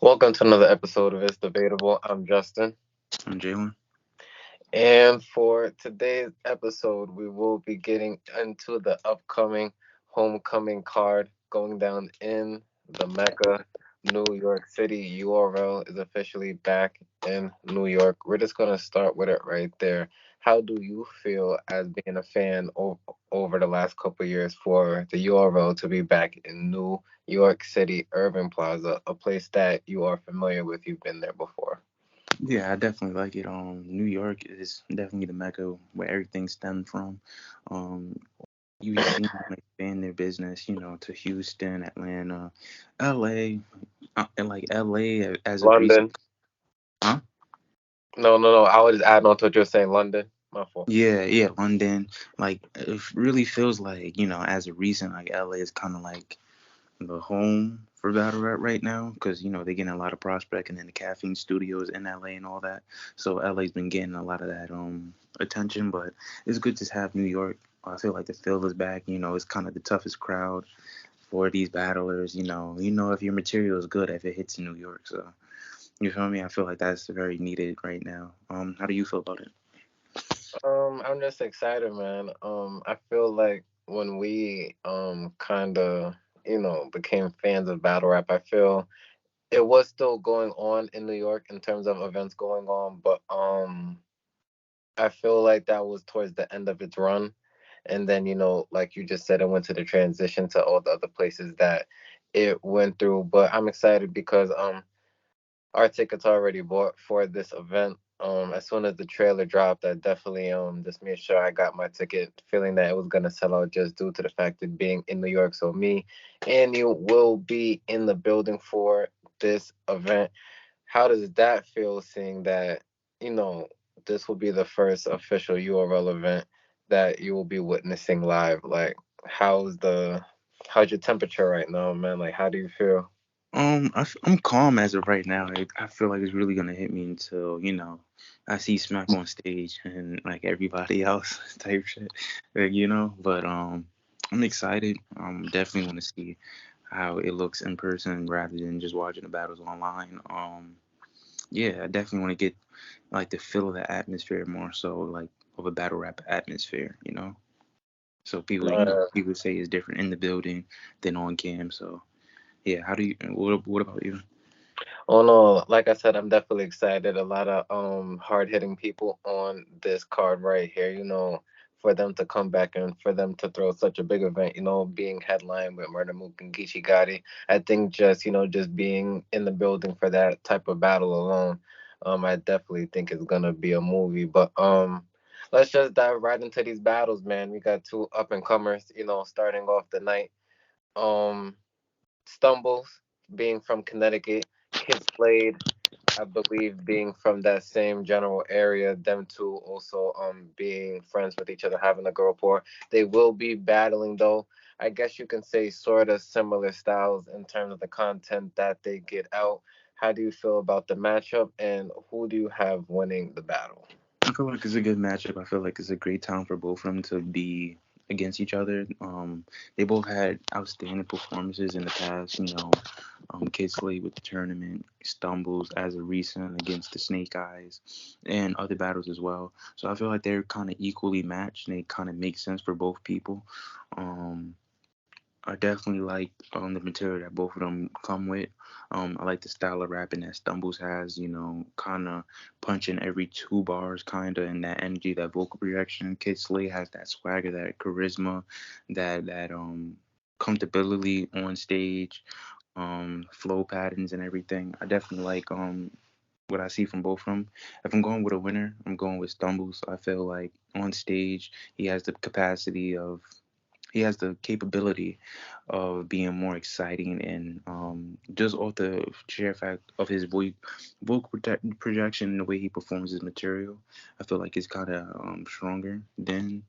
Welcome to another episode of It's Debatable. I'm Justin. I'm Jalen. And for today's episode, we will be getting into the upcoming homecoming card going down in the Mecca, New York City. URL is officially back in New York. We're just going to start with it right there. How do you feel as being a fan over the last couple of years for the URL to be back in New York City Urban Plaza, a place that you are familiar with? You've been there before. Yeah, I definitely like it. New York is definitely the mecca where everything stemmed from. Um, you've seen them expand their business, to Houston, Atlanta, LA, and like LA as of recent. London. Huh? No. I was just adding on to what you're saying. London. My fault. Yeah, yeah, London. Like it really feels like, as of recent, like LA is kind of like the home for battle rap right now because they're getting a lot of prospect and then the caffeine studios in LA and all that. So LA's been getting a lot of that attention, but it's good to have New York. I feel like the feel is back. It's kind of the toughest crowd for these battlers. If your material is good if it hits in New York. So you feel me? I feel like that's very needed right now. How do you feel about it? I'm just excited, man. I feel like when we kind of became fans of battle rap, I feel it was still going on in New York in terms of events going on, but I feel like that was towards the end of its run. And then, like you just said, it went to the transition to all the other places that it went through. But I'm excited because our tickets are already bought for this event. As soon as the trailer dropped, I definitely just made sure I got my ticket, feeling that it was gonna sell out just due to the fact of being in New York. So me and you will be in the building for this event. How does that feel, seeing that you know this will be the first official URL event that you will be witnessing live? Like, how's your temperature right now, man? Like, how do you feel? I'm calm as of right now. I feel like it's really gonna hit me until I see Smack on stage and like everybody else type shit, But I'm excited. Definitely want to see how it looks in person rather than just watching the battles online. Yeah, I definitely want to get like the feel of the atmosphere more so like of a battle rap atmosphere. So people people say it's different in the building than on cam. So yeah, how do you? What about you? Oh no, like I said, I'm definitely excited. A lot of hard hitting people on this card right here, for them to come back and for them to throw such a big event, being headlined with Murder Mook and Geechee Gotti. I think just being in the building for that type of battle alone, I definitely think it's gonna be a movie. But let's just dive right into these battles, man. We got two up and comers, starting off the night. Um Stumbles, being from Connecticut, Kids Played, I believe, being from that same general area, them two also being friends with each other, having a good rapport. They will be battling though. I guess you can say sort of similar styles in terms of the content that they get out. How do you feel about the matchup, and who do you have winning the battle? I feel like it's a good matchup. I feel like it's a great time for both of them to be against each other. They both had outstanding performances in the past. Kid Slade with the tournament, Stumbles as a recent against the Snake Eyes, and other battles as well. So I feel like they're kind of equally matched, and they kind of make sense for both people. Um, I definitely like the material that both of them come with. I like the style of rapping that Stumbles has, kind of punching every two bars, kind of, and that energy, that vocal projection. Kid Slay has that swagger, that charisma, that comfortability on stage, flow patterns and everything. I definitely like what I see from both of them. If I'm going with a winner, I'm going with Stumbles. I feel like on stage he has the capacity of he has the capability of being more exciting and just off the sheer fact of his vocal projection and the way he performs his material, I feel like it's kind of stronger than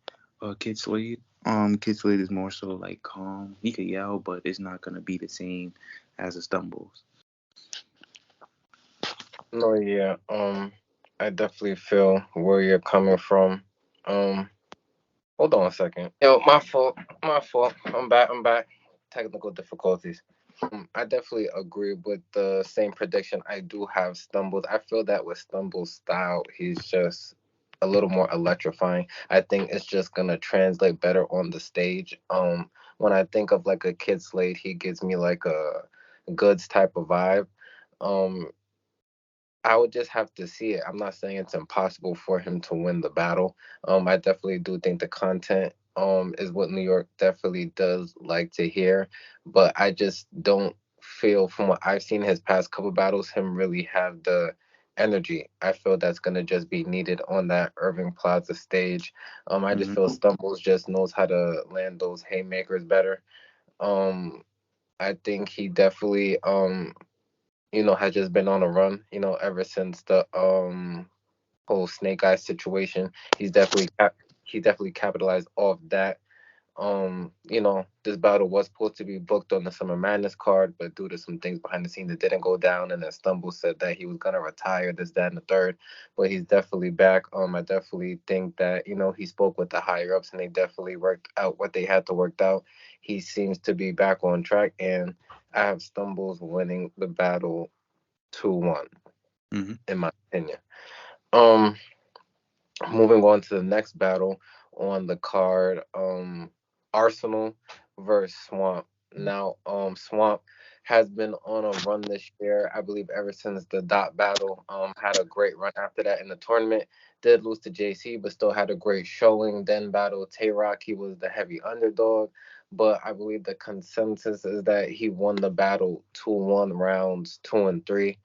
Kid Slade. Kid Slade is more so like calm. He could yell, but it's not gonna be the same as a Stumbles. No, yeah, I definitely feel where you're coming from. Um, Hold on a second. Yo, my fault. My fault. I'm back. Technical difficulties. I definitely agree with the same prediction. I do have Stumbles. I feel that with Stumbles' style, he's just a little more electrifying. I think it's just gonna translate better on the stage. When I think of like a Kid Slade, he gives me like a goods type of vibe. Um, I would just have to see it. I'm not saying it's impossible for him to win the battle. I definitely do think the content is what New York definitely does like to hear, but I just don't feel from what I've seen his past couple battles him really have the energy. I feel that's gonna just be needed on that Irving Plaza stage. I just Hmm. feel Stumbles just knows how to land those haymakers better. Um, I think he definitely has just been on a run, ever since the whole Snake Eyes situation. He's definitely he definitely capitalized off that. This battle was supposed to be booked on the Summer Madness card, but due to some things behind the scenes, it didn't go down. And then Stumble said that he was gonna retire, this, that, and the third. But he's definitely back. I definitely think that he spoke with the higher ups, and they definitely worked out what they had to work out. He seems to be back on track, and I have Stumbles winning the battle 2-1, Hmm. in my opinion. Um, Moving on to the next battle on the card, Arsenal versus Swamp. Now, Swamp has been on a run this year, I believe, ever since the dot battle. Had a great run after that in the tournament. Did lose to JC, but still had a great showing. Then battled Tay Rock. He was the heavy underdog, but I believe the consensus is that he won the battle 2-1 rounds 2 and 3.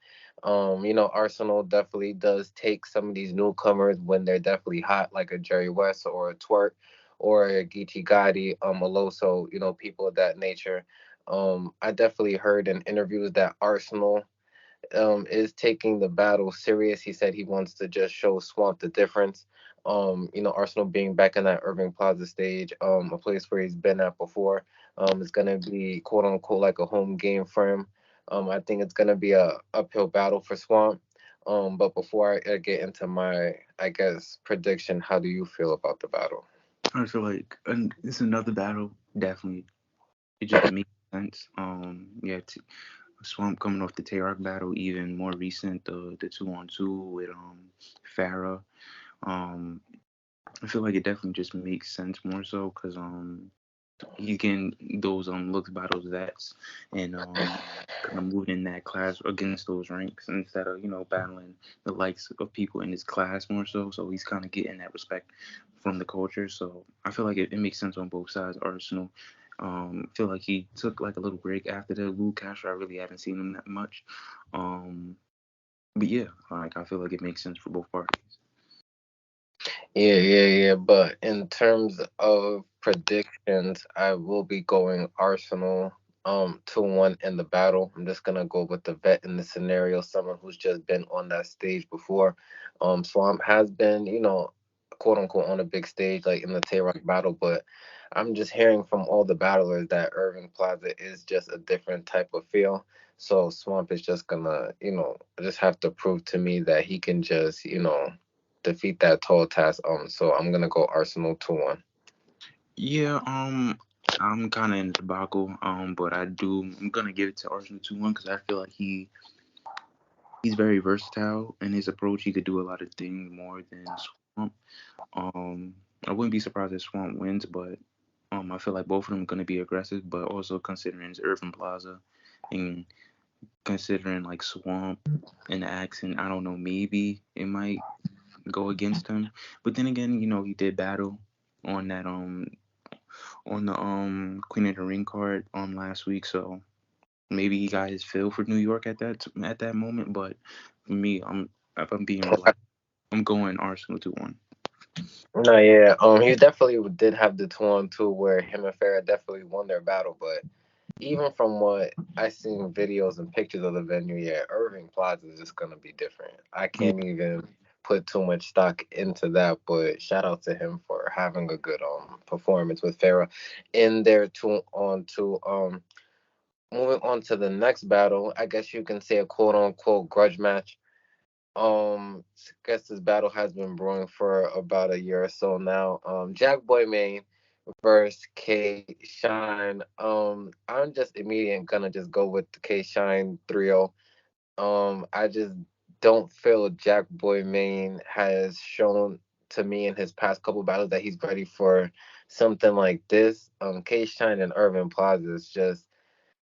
Arsenal definitely does take some of these newcomers when they're definitely hot, like a Jerry West or a Twerk or a Geechee Gotti, Aloso, people of that nature. I definitely heard in interviews that Arsenal is taking the battle serious. He said he wants to just show Swamp the difference. Arsenal being back in that Irving Plaza stage, a place where he's been at before, is gonna be quote unquote like a home game for him. I think it's gonna be a uphill battle for Swamp. But before I get into my, I guess, prediction, how do you feel about the battle? I feel like it's another battle. Definitely, it just makes sense. Yeah, Swamp coming off the Tay-Rock battle, even more recent, the 2-on-2 with Farah. Um, I feel like it definitely just makes sense more so because he's getting those looks by those vets and kind of moving in that class against those ranks instead of battling the likes of people in his class more so. So he's kind of getting that respect from the culture. So I feel like it makes sense on both sides. Arsenal. I feel like he took like a little break after the Luke Castro. I really haven't seen him that much. Um, but yeah, like I feel like it makes sense for both parties. Yeah, yeah, yeah. But in terms of predictions, I will be going Arsenal 2-1 in the battle. I'm just gonna go with the vet in the scenario, someone who's just been on that stage before. Swamp has been, quote unquote on a big stage like in the Tay Rock battle, but I'm just hearing from all the battlers that Irving Plaza is just a different type of feel. So Swamp is just gonna, just have to prove to me that he can just, defeat that tall task. So I'm gonna go Arsenal 2-1. Yeah, I'm kind of in the debacle, but I'm gonna give it to Arsenal 2-1 because I feel like he's very versatile in his approach. He could do a lot of things more than Swamp. Um, I wouldn't be surprised if Swamp wins, but I feel like both of them are gonna be aggressive. But also considering it's Irving Plaza, and considering like Swamp and the accent, I don't know, maybe it might go against him. But then again, he did battle on that on the Queen of the Ring card last week, so maybe he got his fill for New York at that moment. But for me, if I'm being real, I'm going Arsenal 2-1. No, yeah. He definitely did have the 2-on-2 where him and Farrah definitely won their battle, but even from what I seen videos and pictures of the venue, yeah, Irving Plaza is just gonna be different. I Yeah, can't even put too much stock into that, but shout out to him for having a good performance with Farrah in their 2-on-2. Moving on to the next battle, I guess you can say a quote unquote grudge match. I guess this battle has been brewing for about a year or so now. Jack Boy Maine versus K Shine. I'm just immediately gonna just go with the K Shine 3-0. I just don't feel Jack Boy Maine has shown to me in his past couple battles that he's ready for something like this. K Shine and Irvin Plaza is just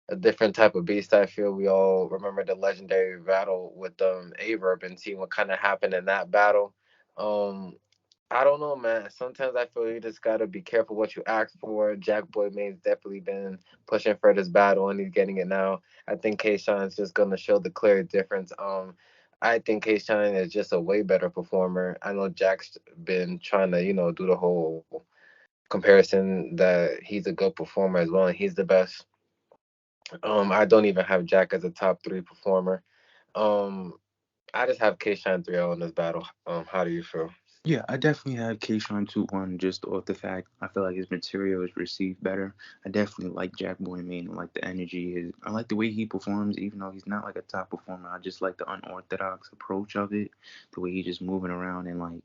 a different type of beast. I feel we all remember the legendary battle with Averb and seeing what kind of happened in that battle. Um, I don't know, man. Sometimes I feel you just gotta be careful what you ask for. Jack Boy Main's definitely been pushing for this battle, and he's getting it now. I think K Shine's just gonna show the clear difference. I think K Shine is just a way better performer. I know Jack's been trying to, do the whole comparison that he's a good performer as well, and he's the best. I don't even have Jack as a top three performer. Um, I just have K Shine 3-0 in this battle. How do you feel? Yeah, I definitely have Kayshawn 2-1 just off the fact I feel like his material is received better. I definitely like Jack Boy Main. I like the energy. I like the way he performs, even though he's not like a top performer. I just like the unorthodox approach of it, the way he's just moving around and like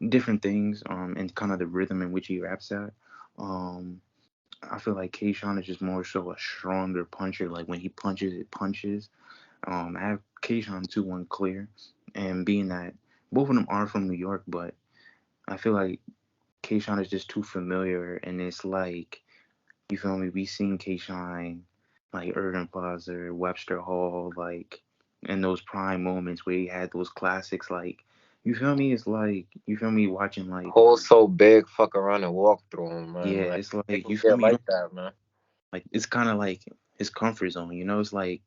different things, and kind of the rhythm in which he raps at. Um, I feel like Kayshawn is just more so a stronger puncher. Like when he punches, it punches. I have Kayshawn 2-1 clear, and being that both of them are from New York, but I feel like Kayshawn is just too familiar, and it's like you feel me. We seen Kayshawn like Urban Plaza, Webster Hall, like in those prime moments where he had those classics. Like you feel me? It's like you feel me watching like Hole so big, fuck around and walk through him, yeah. man. Like It's like people you feel get me. You like don't that, man. like it's kind of like his comfort zone. You know, it's like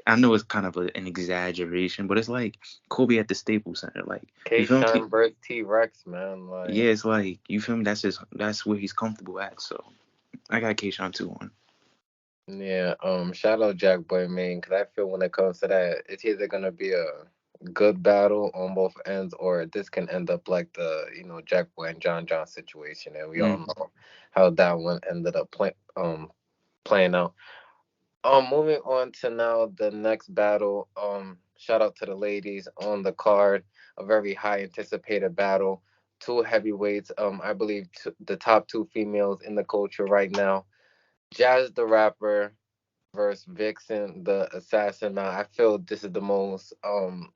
I know it's kind of an exaggeration, but it's like Kobe at the Staples Center. Like you K feel me? Shine versus T Rex, man. Yeah, Like, it's like you feel me. That's where he's comfortable at. So I got Kayshawn 2-1. yeah. Shout out Jack Boy Main, because I feel when it comes to that, it's either gonna be a good battle on both ends, or this can end up like the Jack Boy and John situation, and we all Mm. know how that one ended up playing out. Moving on to now the next battle. Shout out to the ladies on the card. A very high anticipated battle. Two heavyweights. I believe the top two females in the culture right now. Jazz the rapper versus Vixen the assassin. Now I feel this is the most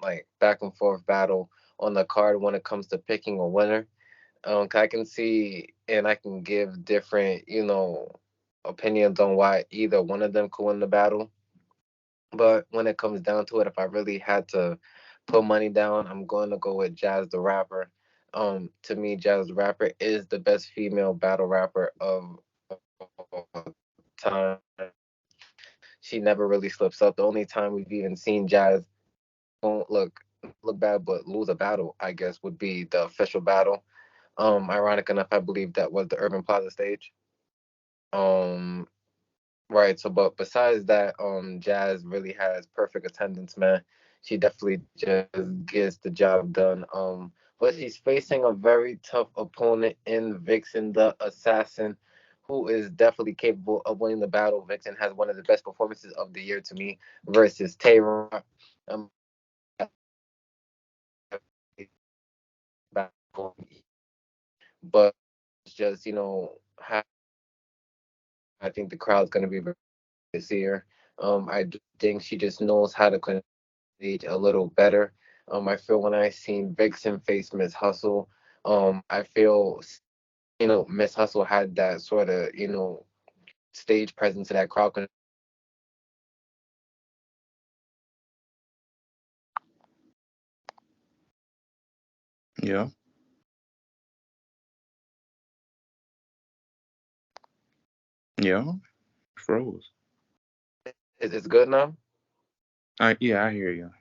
like back and forth battle on the card when it comes to picking a winner. 'Cause I can see and I can give different opinions on why either one of them could win the battle. But when it comes down to it, if I really had to put money down, I'm going to go with Jazz the Rapper. To me, Jazz the Rapper is the best female battle rapper of all time. She never really slips up. The only time we've even seen Jazz won't look bad but lose a battle, I guess, would be the official battle. Ironic enough, I believe that was the Urban Plaza stage. Um, Right. So, but besides that, Jazz really has perfect attendance, man. She definitely just gets the job done. But she's facing a very tough opponent in Vixen, the assassin, who is definitely capable of winning the battle. Vixen has one of the best performances of the year to me versus Tay-Rock. But it's just I think the crowd's gonna be very this year. I do think she just knows how to stage a little better. I feel when I seen Vixen face Miss Hustle, I feel Miss Hustle had that sort of stage presence of that crowd. Yeah, yeah, froze. It's good now. Yeah, I hear you.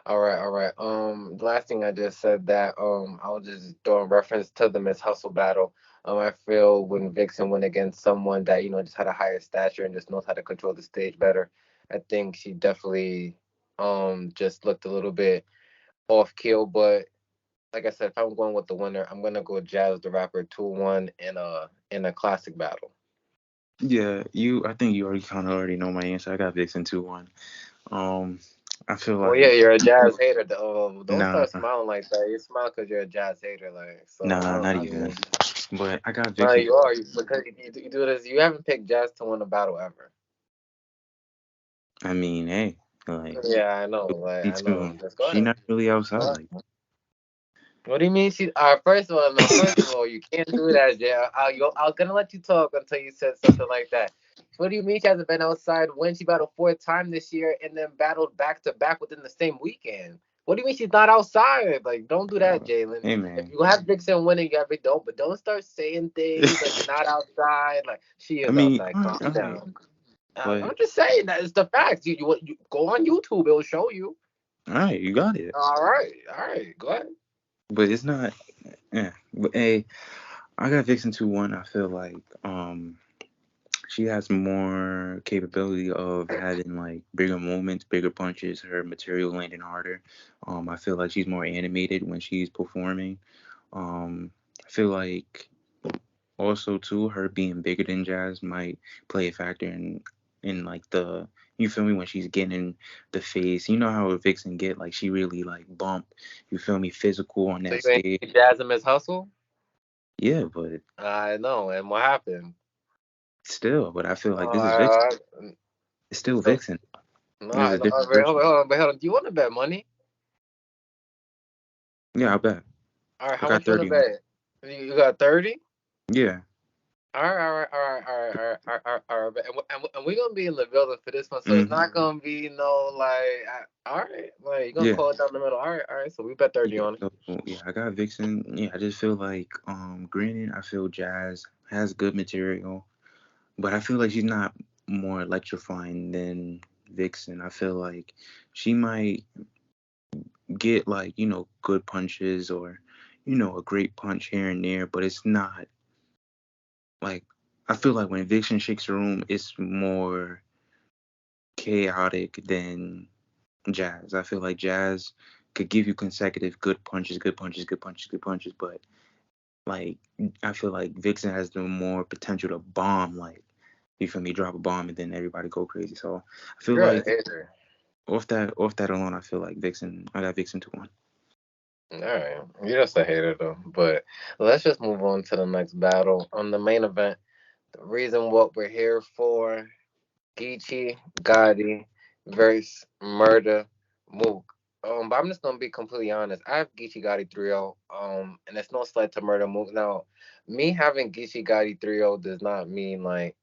All right, all right. The last thing I just said that I was just throwing reference to the Miss Hustle battle. I feel when Vixen went against someone that just had a higher stature and just knows how to control the stage better, I think she definitely just looked a little bit off keel. But like I said, if I'm going with the winner, I'm gonna go Jazz the Rapper 2-1 in a classic battle. Yeah, you. I think you already kind of already know my answer. I got Vixen 2-1. Um, I feel Well, yeah, like you're a jazz hater. Don't nah, start smiling like that. You smile because you're a jazz hater. Like, so nah, not I mean, even. But I got No, Vixen. you are because you do this. You haven't picked Jazz to win a battle ever. I mean, hey, like Yeah, I know. Like she I know. too. Just go She ahead. not really Go outside ahead. like What do you mean she? First of all, no. First of all, you can't do that, Jay. I'm gonna let you talk until you said something like that. What do you mean she hasn't been outside when she battled fourth time this year and then battled back to back within the same weekend? What do you mean she's not outside? Like, don't do that, that. Jalen. Hey If man. you have Vixen winning, every don't, but don't start saying things like she's not outside. Like she I is mean, outside. Calm all right, down. but I'm just saying that it's the facts. You go on YouTube, it'll show you. all right, you got it. All right, go ahead. But it's not. Yeah. But hey, I got Vixen 2-1. I feel like she has more capability of having like bigger moments, bigger punches, her material landing harder. I feel like she's more animated when she's performing. I feel like also too her being bigger than Jazz might play a factor in like the, you feel me, when she's getting in the face. You know how a Vixen get, like she really like bump, you feel me, physical on So that you ain't stage. Jazz and Miss Hustle? Yeah, but I know. And what happened? still, but I feel like this is Vixen. Uh, It's still so Vixen. no, There's a no. different Wait, hold person. on, hold on. Do you want to bet money? Yeah, I bet. All right, I how got much you want to 30 on. bet? You got 30? Yeah. All right, all right, all right, all right, all right, all right, all right. And we're gonna be in the building for this one, so it's Mm-hmm. not gonna be no like. All right, like you're gonna Yeah. call it down the middle. All right. So we bet 30 Yeah. on it. So yeah, I got Vixen. Yeah, I just feel like granted, I feel Jazz has good material, but I feel like she's not more electrifying than Vixen. I feel like she might get like, good punches or, a great punch here and there, but it's not like, I feel like when Vixen shakes the room, it's more chaotic than Jazz. I feel like Jazz could give you consecutive good punches, good punches, good punches, good punches, but like I feel like Vixen has the more potential to bomb, like, you feel me, drop a bomb and then everybody go crazy. So I feel You're a like hater. off that alone, I feel like Vixen. I got Vixen 2-1. All right, you're just a hater though. But let's just move on to the next battle on the main event. The reason what we're here for: Geechee Gotti versus Murder Mook. But I'm just gonna be completely honest. I have Geechee Gotti 3-0. And it's no slight to Murder Mook. Now, me having Geechee Gotti 3-0 does not mean like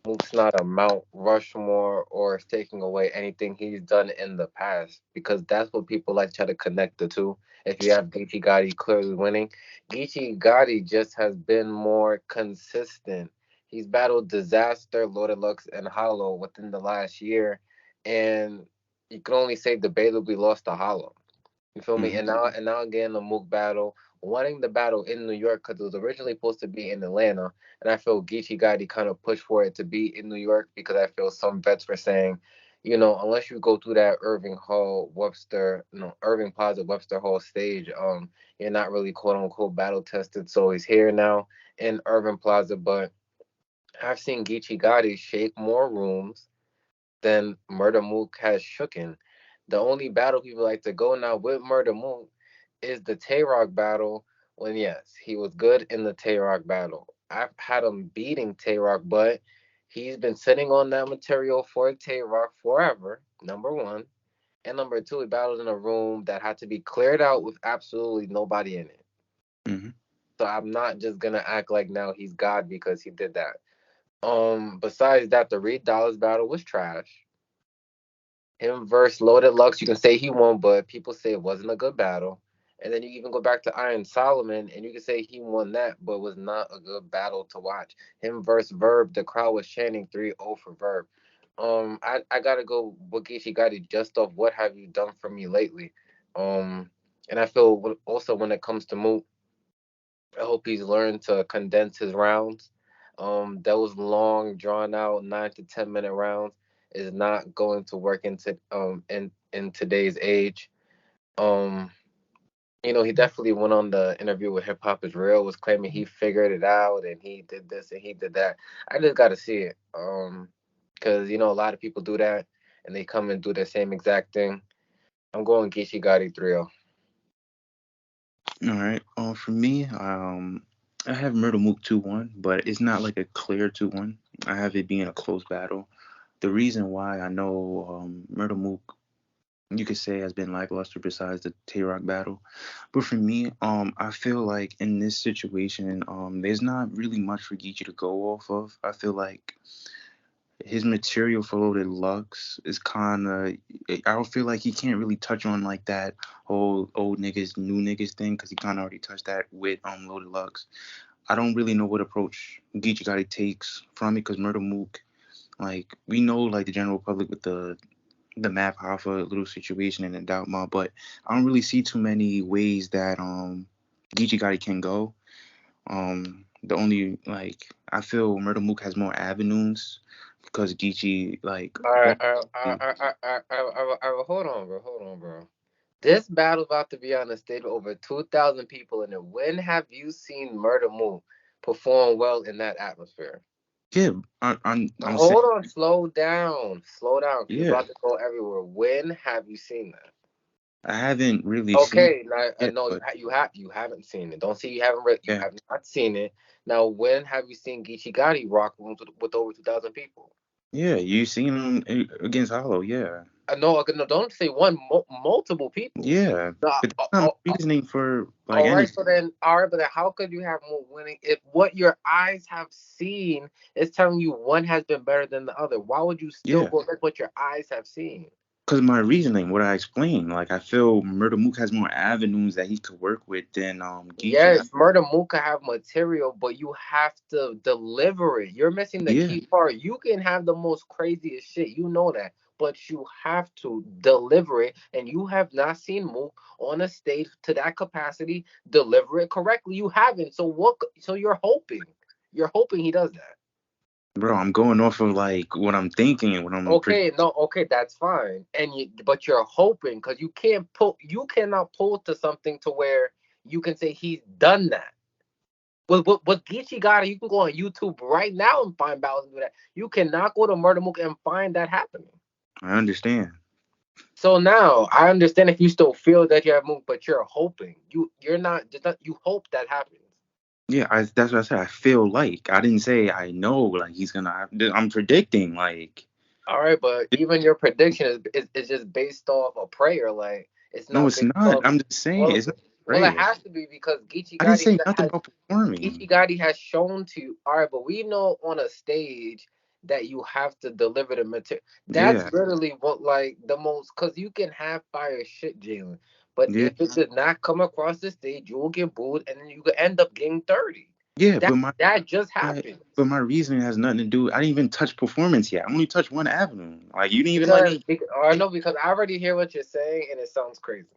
Mook's not a Mount Rushmore or is taking away anything he's done in the past because that's what people like try to connect the two. If you have Geechee Gotti clearly winning, Geechee Gotti just has been more consistent. He's battled Disaster, Loaded Lux, and Hollow within the last year, and you can only say debatably lost to Hollow. You feel me? Hmm. And now again the Mook battle, wanting the battle in New York because it was originally supposed to be in Atlanta, and I feel Geechee Gotti kind of pushed for it to be in New York because I feel some vets were saying, unless you go through that Irving Hall Webster, no Irving Plaza Webster Hall stage, you're not really quote unquote battle tested. So he's here now in Irving Plaza, but I've seen Geechee Gotti shake more rooms than Murder Mook has shooken. The only battle people like to go now with Murder Mook is the Tay Rock battle. When yes, he was good in the Tay Rock battle. I've had him beating Tay Rock, but he's been sitting on that material for Tay Rock forever. Number one. And number two, he battled in a room that had to be cleared out with absolutely nobody in it. Hmm. So I'm not just gonna act like now he's God because he did that. Besides that, the Reed Dollars battle was trash. Him versus Loaded Lux, you can say he won, but people say it wasn't a good battle. And then you even go back to Iron Solomon, and you can say he won that, but was not a good battle to watch. Him versus Verb, the crowd was chanting 3-0 for Verb. I gotta go Wakishi Gotti just off what have you done for me lately. And I feel also when it comes to Moot, I hope he's learned to condense his rounds. Those long, drawn out 9 to 10 minute rounds is not going to work in today's age. Um, he definitely went on the interview with Hip Hop is Real, was claiming he figured it out and he did this and he did that. I just got to see it. Because a lot of people do that and they come and do the same exact thing. I'm going Gishi Gotti 3-0. All right. For me, I have Murder Mook 2-1, but it's not like a clear 2-1. I have it being a close battle. The reason why I know Murder Mook, you could say, has been lackluster besides the Tay Rock battle. But for me, I feel like in this situation, there's not really much for Geechee to go off of. I feel like his material for Loaded Lux is kind of. I don't feel like he can't really touch on like that whole old niggas, new niggas thing because he kind of already touched that with Loaded Lux. I don't really know what approach Geechee Gotti takes from it because Murder Mook, like we know, like the general public with the Math Hoffa little situation and the Doubt Mob, but I don't really see too many ways that Geechee Gotti can go. The only like I feel Murder Mook has more avenues because Geechee like All all right, hold on, bro. Hold on, bro. This battle about to be on the stage with over 2,000 people in it. When have you seen Murder Move perform well in that atmosphere? yeah. I'm saying Hold on, slow down. Slow down. You're yeah. about to go everywhere. When have you seen that? I haven't really seen Okay, now it, no, but you haven't seen it. Don't say you haven't read. You yeah, have not seen it. Now, when have you seen Geechee Gotti rock rooms with over 2,000 people? yeah. You seen him against Hollow, yeah. No, no, don't say one. Multiple people. Yeah, No, but that's not my reasoning for like all right, anything. so then, all right, but then how could you have more winning if what your eyes have seen is telling you one has been better than the other? Why would you still Yeah, go with what your eyes have seen? because my reasoning, what I explained, like I feel Murder Mook has more avenues that he could work with than Geechee. Yes, Murder Mook can have material, but you have to deliver it. You're missing the Yeah, key part. You can have the most craziest shit, you know that, but you have to deliver it, and you have not seen Mook on a stage to that capacity deliver it correctly. You haven't. So what? So you're hoping he does that. bro, I'm going off of like what I'm thinking and what I'm Okay, no, okay, that's fine. But you're hoping because you cannot pull to something to where you can say he's done that. With Geechee Gotti, you can go on YouTube right now and find battles and do that. You cannot go to Murder Mook and find that happening. I understand. So now I understand if you still feel that you have moved, but you're hoping. You're not just not, you hope that happens. Yeah, that's what I said. I feel like I didn't say I know like he's gonna. I'm predicting like All right, but even your prediction is just based off a prayer. Like it's no, not it's based not. off. I'm just saying Well, it's not well, it prayer. has to be because I didn't say nothing about performing. Geechee Gotti has shown to you. All right, but we know on a stage that you have to deliver the material. That's Yeah, literally what like the most because you can have fire shit, Jalen. But yeah, if it does not come across the stage, you will get booed, and then you could end up getting 30. yeah. That that just My happens. but my reasoning has nothing to do. I didn't even touch performance yet. I only touched one avenue. Like you didn't even let me, I know because I already hear what you're saying, and it sounds crazy.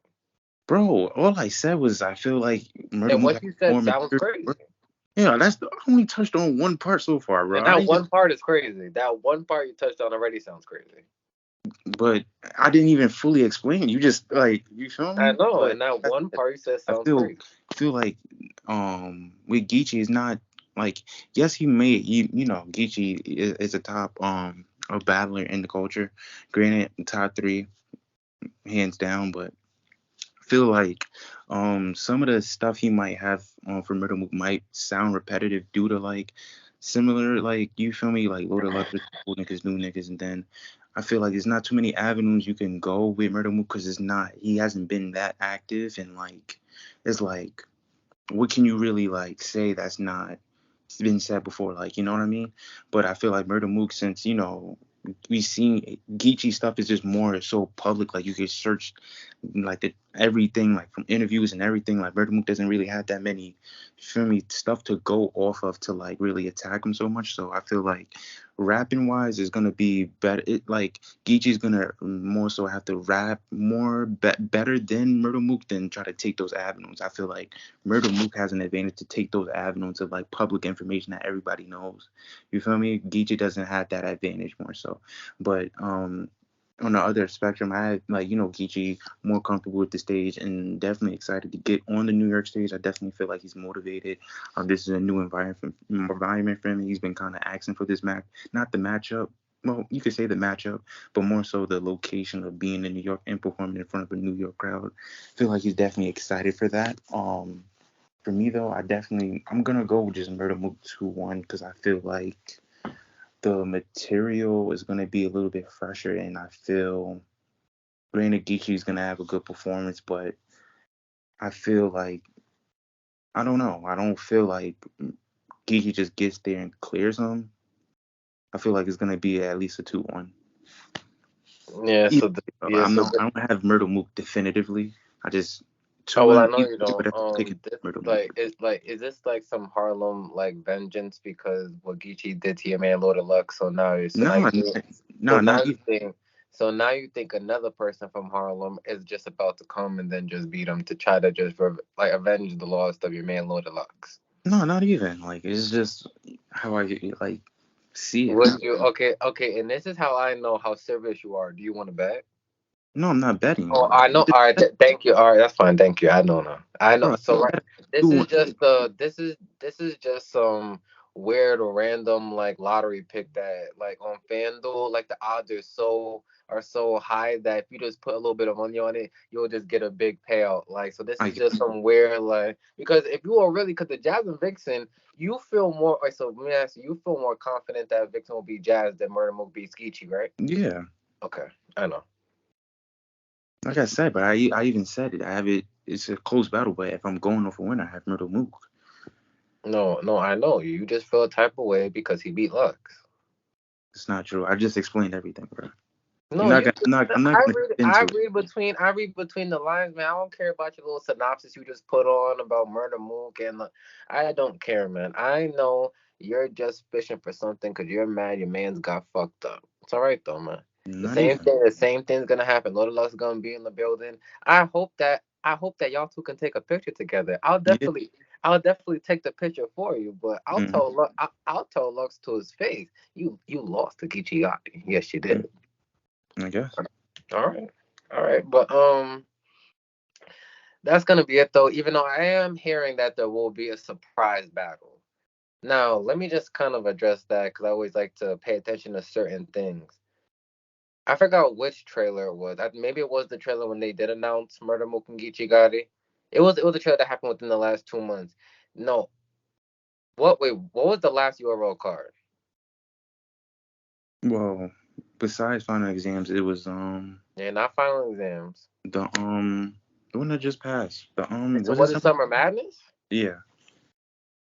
bro. All I said was I feel like Murder And Mook what has you said more sounds material. crazy. Yeah, I only touched on one part so far, bro. And I that ain't even, one part is crazy. That one part you touched on already sounds crazy. but I didn't even fully explain. You just like you feel I me? know, But and that I one said part you said I sounds crazy. feel like with Geechee is not like yes he may you know Geechee is a top a battler in the culture. Granted, top three hands down, but feel like some of the stuff he might have for Murder Mook might sound repetitive due to like similar like you feel me like Lord of Luck old niggas new niggas and then I feel like there's not too many avenues you can go with Murder Mook because it's not he hasn't been that active and like it's like what can you really like say that's not been said before like you know what I mean but I feel like Murder Mook since you know we seen Geechee stuff is just more so public like you can search like the everything like from interviews and everything like Murder Mook doesn't really have that many feel me stuff to go off of to like really attack him so much so I feel like rapping wise is gonna be better it like Geechee's gonna more so have to rap more better than Murder Mook than try to take those avenues I feel like Murder Mook has an advantage to take those avenues of like public information that everybody knows. You feel me? Geechee doesn't have that advantage more so. But on the other spectrum, I like you know Geechee more comfortable with the stage and definitely excited to get on the New York stage. I definitely feel like he's motivated. This is a new environment for him. He's been kind of asking for this match, not the matchup. Well, you could say the matchup, but more so the location of being in New York and performing in front of a New York crowd. I feel like he's definitely excited for that. For me though, I'm gonna go with just Murder Mook 2-1 because I feel like the material is gonna be a little bit fresher, and I feel granted Geechee is gonna have a good performance, but I feel like I don't know. I don't feel like Geechee just gets there and clears him. I feel like it's gonna be at least a 2-1. Yeah, Even so yeah, I'm so not. I don't have Myrtle Mook definitively. I just oh two well, I and know either you way, don't. but I'm picking This Myrtle like Mook. is this like some Harlem like vengeance because what Geechee did to your man Lord of Luck? So now No, you think so no, now not you even. think so now you think another person from Harlem is just about to come and then just beat him to try to just like avenge the loss of your man Lord of Lucks. No, not even. Like it's just how I like see it. Would you okay? And this is how I know how serious you are. Do you want to bet? No, I'm not betting. Oh, I know. You just All right. said, Thank you. All right. That's fine. Thank you. I know now. I know. bro. So right. That This is 2-1. just this is just some weird or random like lottery pick that like on FanDuel like the odds are so high that if you just put a little bit of money on it, you'll just get a big payout. Like so, this I is get just some weird like because if you are really because the Jazz and Vixen, you feel more. Like, so let me ask you, you feel more confident that Vixen will be Jazz than Murder will be Skeechy, right? yeah. Okay, I know. Like I said, but I even said it. I have it. It's a close battle, but if I'm going off a win, I have Myrtle Mook. No, no, I know. You just feel a type of way because he beat Lux. It's not true. I just explained everything, bro. You're No, not you. gonna. I'm not gonna get into it. I read between the lines, man. I don't care about your little synopsis you just put on about Murder Mook I don't care, man. I know you're just fishing for something because you're mad your man's got fucked up. It's all right though, man. Not even. The same thing's gonna happen. Little Luck's gonna be in the building. I hope that y'all two can take a picture together. Yeah. I'll definitely take the picture for you. But Hmm. I'll tell Lux to his face. You lost to Gichigati. Yes, you did. I guess. All right. All right. But that's gonna be it though, even though I am hearing that there will be a surprise battle. Now, let me just kind of address that because I always like to pay attention to certain things. I forgot which trailer it was. Maybe it was the trailer when they did announce Murder Mukungichi Gari. It was a trailer that happened within the last 2 months. No. What was the last URL card? Well, besides final exams, it was Yeah, not final exams. the the one that just passed. The So was it was it something? Summer Madness? Yeah.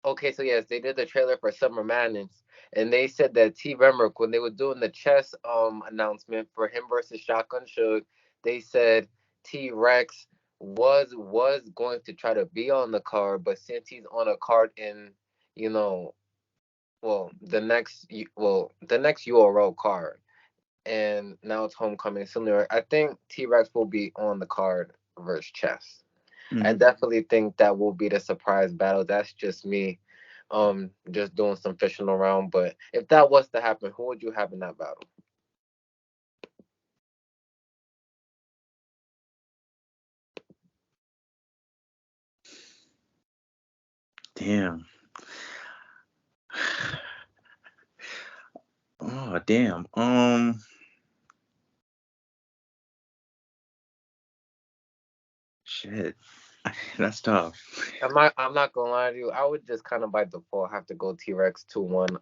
Okay, so yes, they did the trailer for Summer Madness, and they said that T Remrick, when they were doing the chess announcement for him versus Shotgun Suge, they said T Rex was going to try to be on the card, but since he's on a card in, you know, the next URL card, and now it's Homecoming similar. I think T Rex will be on the card versus chess. I Hmm. definitely think that will be the surprise battle. That's just me, just doing some fishing around. But if that was to happen, who would you have in that battle? Damn. Oh damn. Shit. That's tough. I'm not gonna lie to you. I would just kind of by default have to go T Rex 2-1.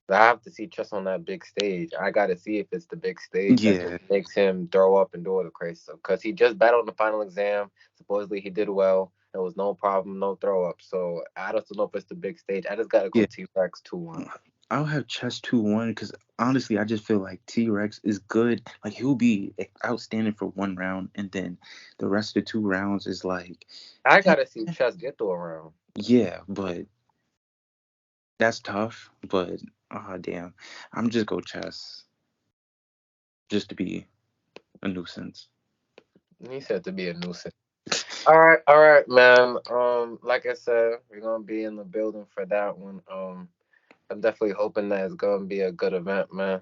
I have to see Chess on that big stage. I got to see if it's the big stage that just Yeah. makes him throw up and do all the crazy stuff. Because he just battled in the final exam. Supposedly he did well. There was no problem, no throw up. So I don't know if it's the big stage. I just got to go Yeah. T Rex 2-1. I'll have chess 2-1 because honestly, I just feel like T Rex is good. Like he'll be outstanding for 1 round, and then the rest of the 2 rounds is like, I eh, got to see Chess get through a round. yeah, but that's tough. But oh damn, I'm just go chess just to be a nuisance. He said to be a nuisance. All right, man. Like I said, we're gonna be in the building for that one. I'm definitely hoping that it's gonna be a good event, man.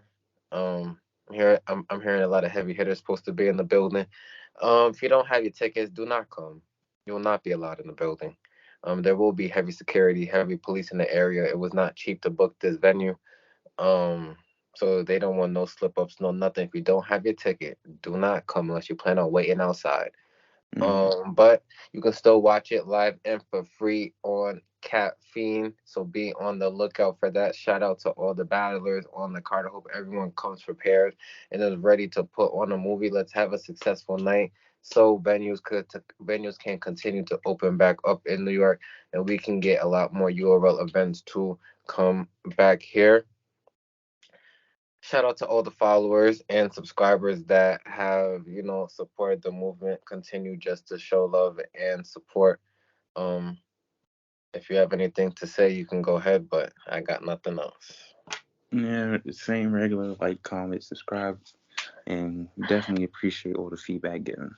I'm hearing a lot of heavy hitters supposed to be in the building. If you don't have your tickets, do not come. You will not be allowed in the building. There will be heavy security, heavy police in the area. It was not cheap to book this venue. Um, so they don't want no slip ups, no nothing. If you don't have your ticket, do not come unless you plan on waiting outside. Mm. But you can still watch it live and for free on Caffeine. So be on the lookout for that. Shout out to all the battlers on the card. I hope everyone comes prepared and is ready to put on a movie. Let's have a successful night. So venues can continue to open back up in New York, and we can get a lot more URL events to come back here. Shout out to all the followers and subscribers that have, supported the movement. Continue just to show love and support. Um, if you have anything to say, you can go ahead, but I got nothing else. Yeah, the same regular like, comment, subscribe, and definitely appreciate all the feedback given.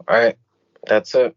All right, that's it.